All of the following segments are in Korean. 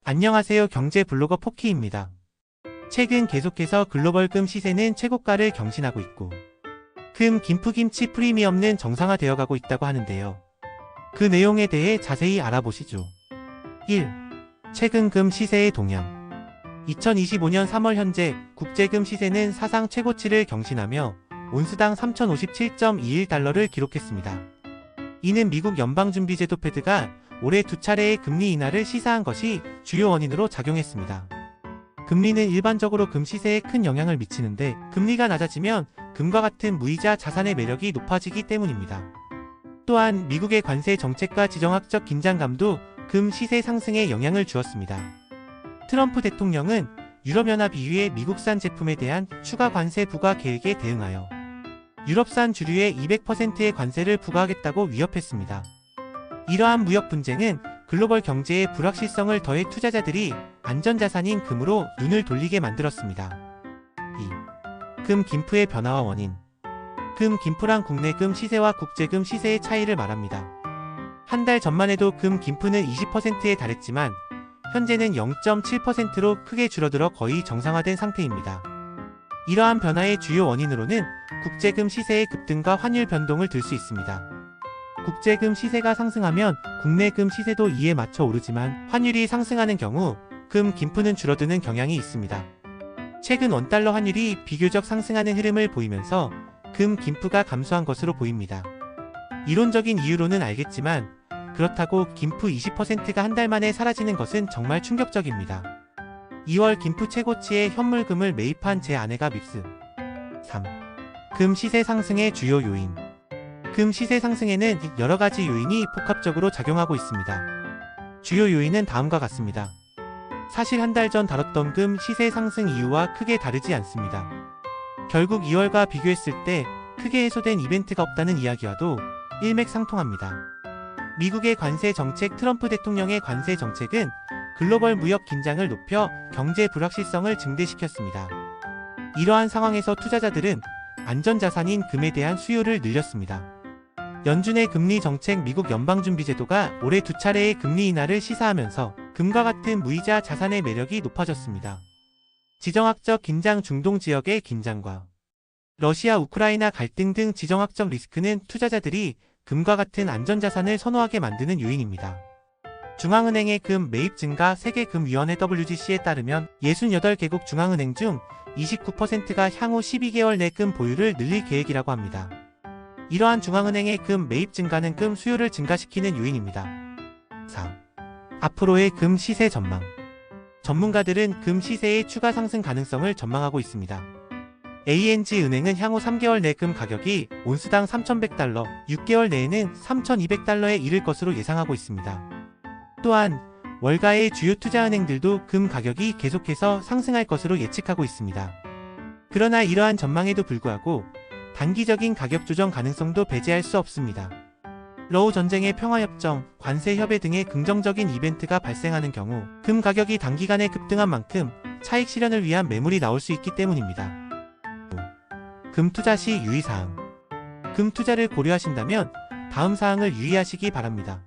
안녕하세요. 경제 블로거 포키입니다. 최근 계속해서 글로벌 금 시세는 최고가를 경신하고 있고 금 김프김치 프리미엄은 정상화되어 가고 있다고 하는데요. 그 내용에 대해 자세히 알아보시죠. 1. 최근 금 시세의 동향. 2025년 3월 현재 국제금 시세는 사상 최고치를 경신하며 온스당 3,057.21달러를 기록했습니다. 이는 미국 연방준비제도 패드가 올해 두 차례의 금리 인하를 시사한 것이 주요 원인으로 작용했습니다. 금리는 일반적으로 금 시세에 큰 영향을 미치는데 금리가 낮아지면 금과 같은 무이자 자산의 매력이 높아지기 때문입니다. 또한 미국의 관세 정책과 지정학적 긴장감도 금 시세 상승에 영향을 주었습니다. 트럼프 대통령은 유럽연합 EU의 미국산 제품에 대한 추가 관세 부과 계획에 대응하여 유럽산 주류에 200%의 관세를 부과하겠다고 위협했습니다. 이러한 무역 분쟁은 글로벌 경제의 불확실성을 더해 투자자들이 안전자산인 금으로 눈을 돌리게 만들었습니다. 2. 금 김프의 변화와 원인. 금 김프란 국내 금 시세와 국제금 시세의 차이를 말합니다. 한 달 전만 해도 금 김프는 20%에 달했지만 현재는 0.7%로 크게 줄어들어 거의 정상화된 상태입니다. 이러한 변화의 주요 원인으로는 국제금 시세의 급등과 환율 변동을 들 수 있습니다. 국제금 시세가 상승하면 국내 금 시세도 이에 맞춰 오르지만 환율이 상승하는 경우 금 김프는 줄어드는 경향이 있습니다. 최근 원달러 환율이 비교적 상승하는 흐름을 보이면서 금 김프가 감소한 것으로 보입니다. 이론적인 이유로는 알겠지만 그렇다고 김프 20%가 한 달 만에 사라지는 것은 정말 충격적입니다. 2월 김프 최고치의 현물금을 매입한 제 아내가 밉스. 3. 금 시세 상승의 주요 요인. 금 시세 상승에는 여러 가지 요인이 복합적으로 작용하고 있습니다. 주요 요인은 다음과 같습니다. 사실 한 달 전 다뤘던 금 시세 상승 이유와 크게 다르지 않습니다. 결국 2월과 비교했을 때 크게 해소된 이벤트가 없다는 이야기와도 일맥상통합니다. 미국의 관세 정책. 트럼프 대통령의 관세 정책은 글로벌 무역 긴장을 높여 경제 불확실성을 증대시켰습니다. 이러한 상황에서 투자자들은 안전자산인 금에 대한 수요를 늘렸습니다. 연준의 금리 정책. 미국 연방준비제도가 올해 두 차례의 금리 인하를 시사하면서 금과 같은 무이자 자산의 매력이 높아졌습니다. 지정학적 긴장. 중동 지역의 긴장과 러시아 우크라이나 갈등 등 지정학적 리스크는 투자자들이 금과 같은 안전자산을 선호하게 만드는 요인입니다. 중앙은행의 금 매입 증가. 세계금위원회 WGC에 따르면 68개국 중앙은행 중 29%가 향후 12개월 내 금 보유를 늘릴 계획이라고 합니다. 이러한 중앙은행의 금 매입 증가는 금 수요를 증가시키는 요인입니다. 4. 앞으로의 금 시세 전망. 전문가들은 금 시세의 추가 상승 가능성을 전망하고 있습니다. ANG 은행은 향후 3개월 내 금 가격이 온스당 3,100달러, 6개월 내에는 3,200달러에 이를 것으로 예상하고 있습니다. 또한 월가의 주요 투자은행들도 금 가격이 계속해서 상승할 것으로 예측하고 있습니다. 그러나 이러한 전망에도 불구하고 단기적인 가격 조정 가능성도 배제할 수 없습니다. 러우 전쟁의 평화협정, 관세 협의 등의 긍정적인 이벤트가 발생하는 경우 금 가격이 단기간에 급등한 만큼 차익 실현을 위한 매물이 나올 수 있기 때문입니다. 금 투자 시 유의사항. 금 투자를 고려하신다면 다음 사항을 유의하시기 바랍니다.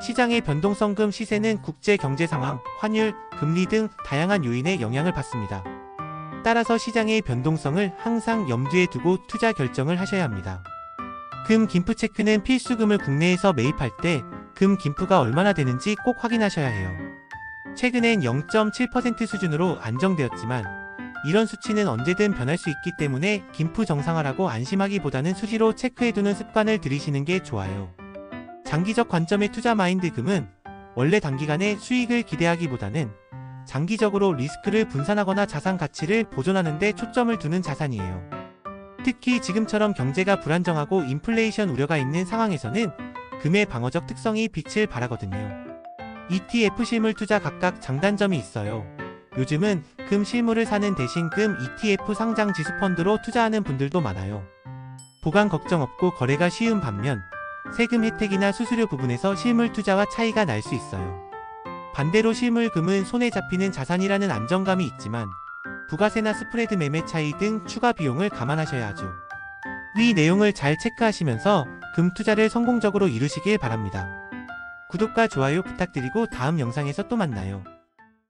시장의 변동성. 금 시세는 국제 경제 상황, 환율, 금리 등 다양한 요인의 영향을 받습니다. 따라서 시장의 변동성을 항상 염두에 두고 투자 결정을 하셔야 합니다. 금 김프 체크는 필수금을 국내에서 매입할 때 금 김프가 얼마나 되는지 꼭 확인하셔야 해요. 최근엔 0.7% 수준으로 안정되었지만 이런 수치는 언제든 변할 수 있기 때문에 김프 정상화라고 안심하기보다는 수시로 체크해두는 습관을 들이시는 게 좋아요. 장기적 관점의 투자 마인드. 금은 원래 단기간에 수익을 기대하기보다는 장기적으로 리스크를 분산하거나 자산 가치를 보존하는 데 초점을 두는 자산이에요. 특히 지금처럼 경제가 불안정하고 인플레이션 우려가 있는 상황에서는 금의 방어적 특성이 빛을 발하거든요. ETF 실물 투자. 각각 장단점이 있어요. 요즘은 금 실물을 사는 대신 금 ETF 상장 지수 펀드로 투자하는 분들도 많아요. 보관 걱정 없고 거래가 쉬운 반면 세금 혜택이나 수수료 부분에서 실물 투자와 차이가 날 수 있어요. 반대로 실물 금은 손에 잡히는 자산이라는 안정감이 있지만 부가세나 스프레드 매매 차이 등 추가 비용을 감안하셔야 하죠. 위 내용을 잘 체크하시면서 금 투자를 성공적으로 이루시길 바랍니다. 구독과 좋아요 부탁드리고 다음 영상에서 또 만나요.